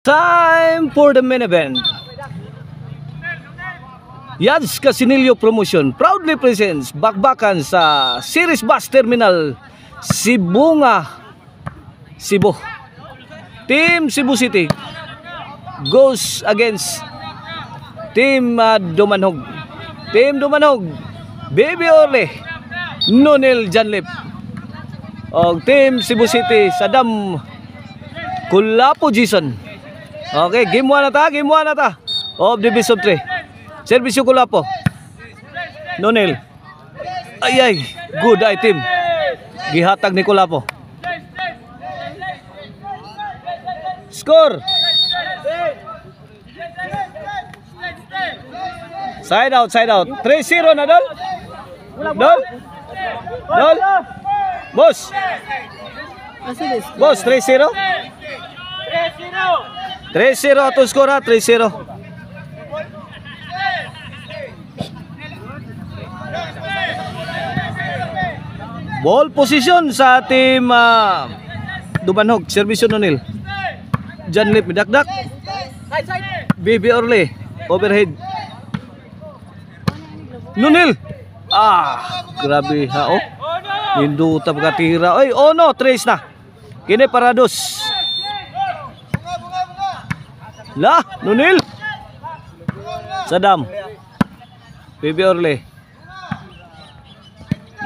Time for the main event. Yads Casinillo Promotion proudly presents bakbakan sa Series Bus Terminal Sibunga, Cebu. Team Cebu City goes against Team Dumanhog. Team Dumanhog, Baby Orle, Nonel Janlip. O Team Cebu City, Sadam Kulapo Jason. Okay, game 1 na ta, game 1 na ta. Of the best of 3. Servisyo Kulapo. Nonel. Ay, good item. Gihatag ni Kulapo. Score. Side out, side out. 3-0 na Dol. Dol. Dol. Boss. Boss, 3-0. 3-0 atong score ha, 3-0. Ball position sa team Dumanhog. Servisyo Nonil. Janlip midakdak. Baby Orle overhead. Nonil. Grabe ha oh. Hinduta pagkatira. Oy, oh no, trace na. Kini parados. Lah, Nonil. Sadam. Baby Orle.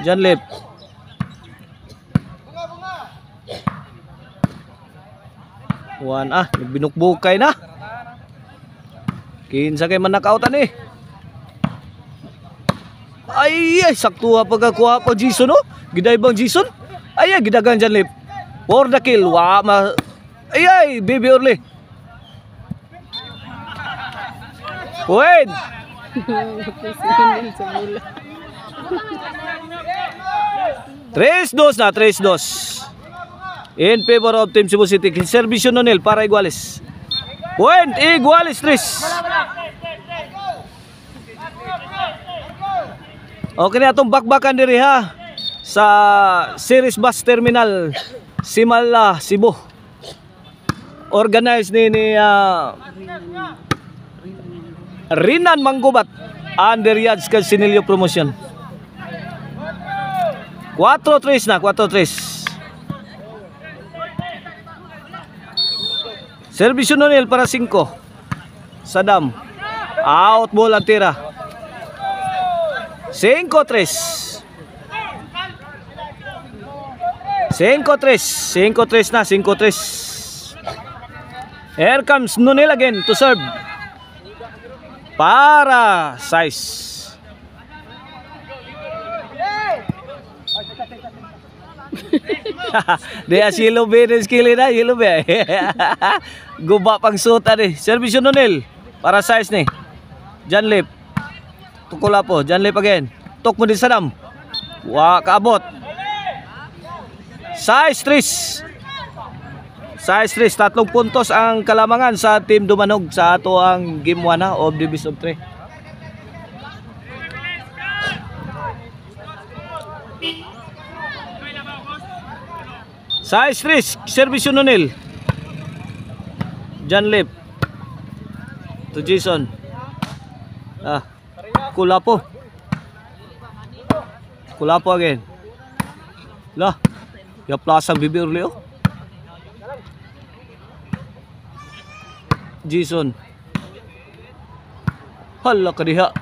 Janlip. Wan binukbukay na. Kinsa kay manakautan eh. Ay, sakto pagkakuha pa Jason no. Giday bang Jason? Ay, gidagan Janlip. For the kill. Ay, Baby Orle. Wait. 3-2 na, 3-2. In favor of Team Cebu City. Servisyo Nonel para Iguales. Point, Iguales 3. Okay na itong bakbakan diri ha. Sa Series Bus Terminal Simala, Cebu. Organized ni Rinan Manggubat under Yads Casinillo Promotion. 4-3 na, 4-3. Servisyo Nonel para 5. Sadam. Out ball ang tira. 5-3. 5-3 na, 5-3. Here comes Nonel again to serve. Para size. Dia silo be ng skill na, yelo be. Guba pang suta ni. Servisyo Nonel para size ni. Janlip. Tukula po, Janlip again. Tok mo din Sadam. Kaabot. Size 3. Size 3, 3 puntos ang kalamangan sa Team Dumanhog sa ato ang game 1 of the best of 3. Size 3, servisyo Nonel. Janlip. To Jason. Kulapo. Kulapo again. Lah. Ya plaza Baby Orle oh. Jason. Hala kadiha.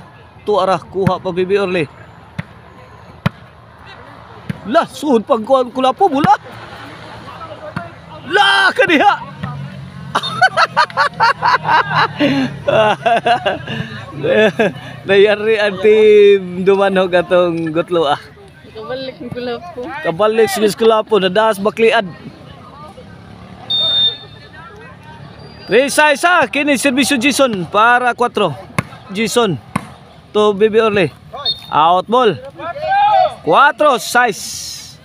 Tu arah kuha pa Baby Orle. Lah, suhod pag Kulapo bola. Lah kadiha. Nayari ang Team Dumanhog atong gutlo Kabalik ni Kulapo. Kabalik si Kulapo nadaas bakliad. Resa kini servisyo Jason para 4. Jason to Baby Orle. Out ball. 4-6.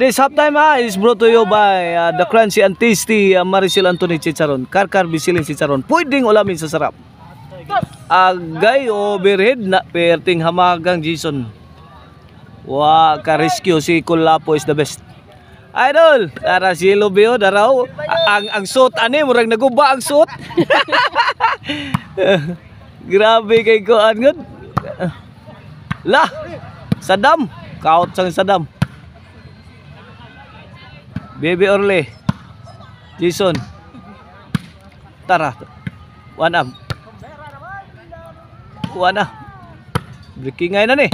This halftime is brought to you by the crunchy and tasty Maricel Anthony Chicharon. Karkar Bisilin Chicharon. Pwedeng ulamin sa sarap. Agay overhead na perting hamagang Jason. Ka-rescue si Kulapo is the best. Idol, tara si Lubio daraw. Ang suit ani murag naguba ang suit. Grabe kay kuan gud. Lah, Sadam, kaut sang Sadam. Baby Orle. Jason. Tara. One up. Breaking ngay na ni.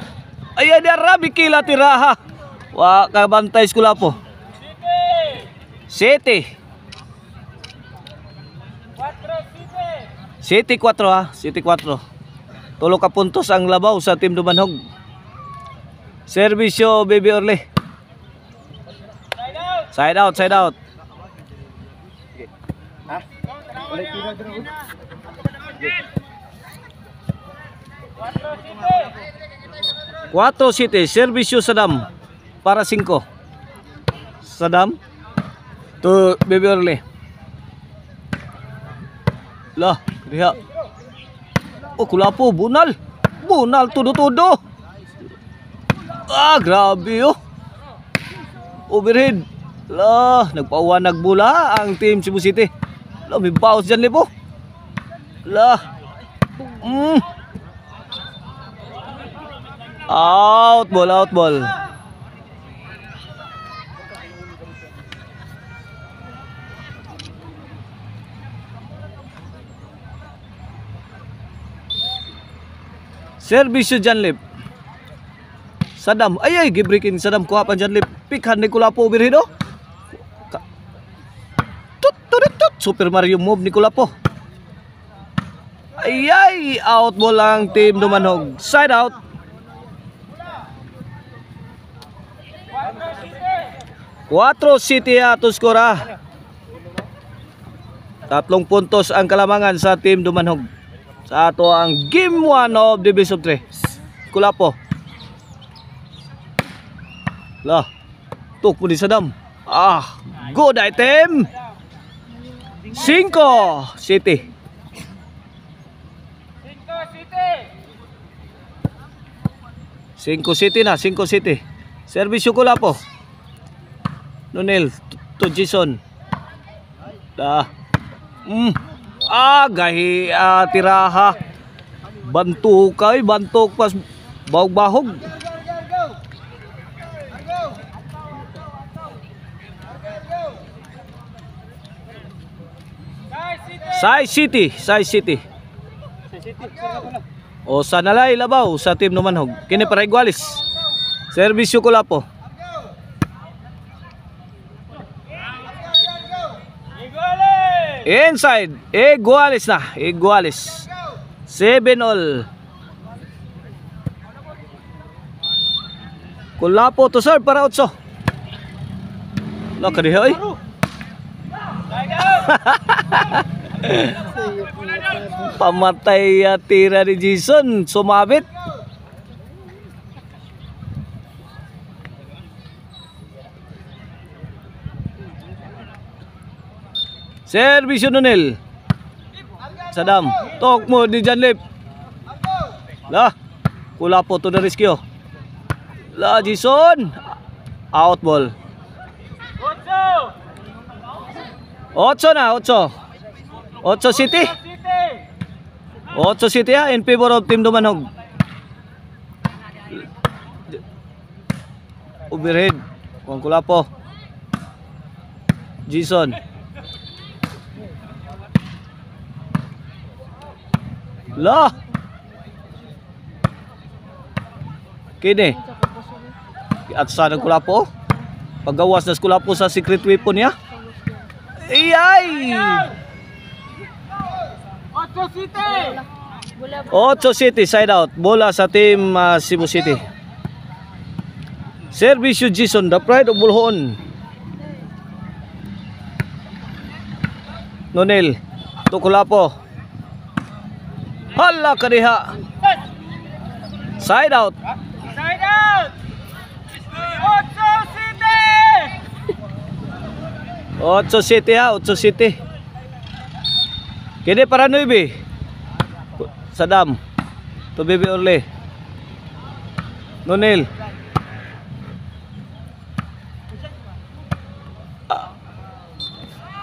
Ay, dara bikila tiraha. Wa kabantay skula po. City. 4 ha, City 4. Tulo ka puntos ang labaw sa Team Dumanhog. Servisyo Baby Orle. Side out. Cuatro City, servisyo Sadam para 5. Sadam to Baby Orle. Lah, diha. Oh, kulapo, bunal tudo. Grabe oh. Overhead. Lah, nagpawanag bola ang team Cebu City. Lah, may bounce dyan lipo. Lah. Out ball. Servisyo Janlip. Sadam. Ay, gibreakin Sadam kuha pa Janlip. Pikhan ni Kulapo overhead oh. Tut. Super Mario move ni Kulapo. Ay, out ball ang Team Dumanhog. Side out. Cuatro City ato skora. 3 puntos ang kalamangan sa Team Dumanhog. Sa ato ang Game 1 of the Best of 3. Kulapo. Lah. Tuk po ni Sadam. Good item. 5 City. 5 City. Servisyo Kulapo. Nonel to Jason. Gahi tiraha. Bantuk pas bahog. Sai City. O sanalay labaw sa Team Dumanhog. Kini para igualis. Servisyo Kulapo. Inside. Igualis. 7-all. Kulapo to serve para 8. Look kadiha oy. Pamatay tira ni Jason. Sumabit. Servisyo Nonel. Sadam. Tok mo ni Janlip. Lah. Kulapo to the rescue. Lah Jason. Out ball. 8 na. 8 City. 8 City in favor of Team Dumanhog. Overhead. Kuang Kulapo. Jason. Lah. Kini. At sa Kulapo. Paggawas na Kulapo sa secret weapon niya. Ay! 8 City side out. Bola sa Team Cebu City. Servisyo Jason, the pride of Bulhoon. Nonel to Kulapo. Hala kadiha. Side out. 8 City. 8 City. Kini para 9. Sadam. To Baby Orle. Nonel.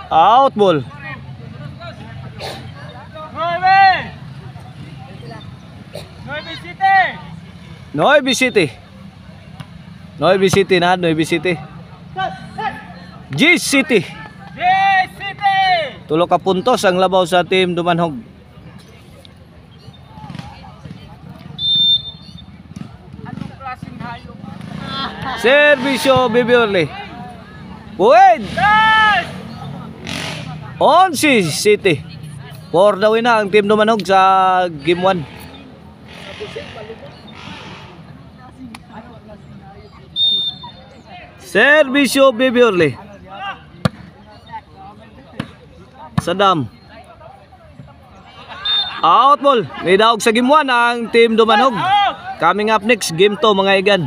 Out ball. Nueva City. Nueva City na, Nueva City. G City. Tulo ka puntos ang labaw sa team Dumanhog. Servisyo Bibiorle. Wait! 11 City. 4 daw na ang team Dumanhog sa game 1. Servisyo Bibiorle. Sadam. Out ball. May daog sa game 1 ang team Dumanhog. Coming up next, game 2 mga igan.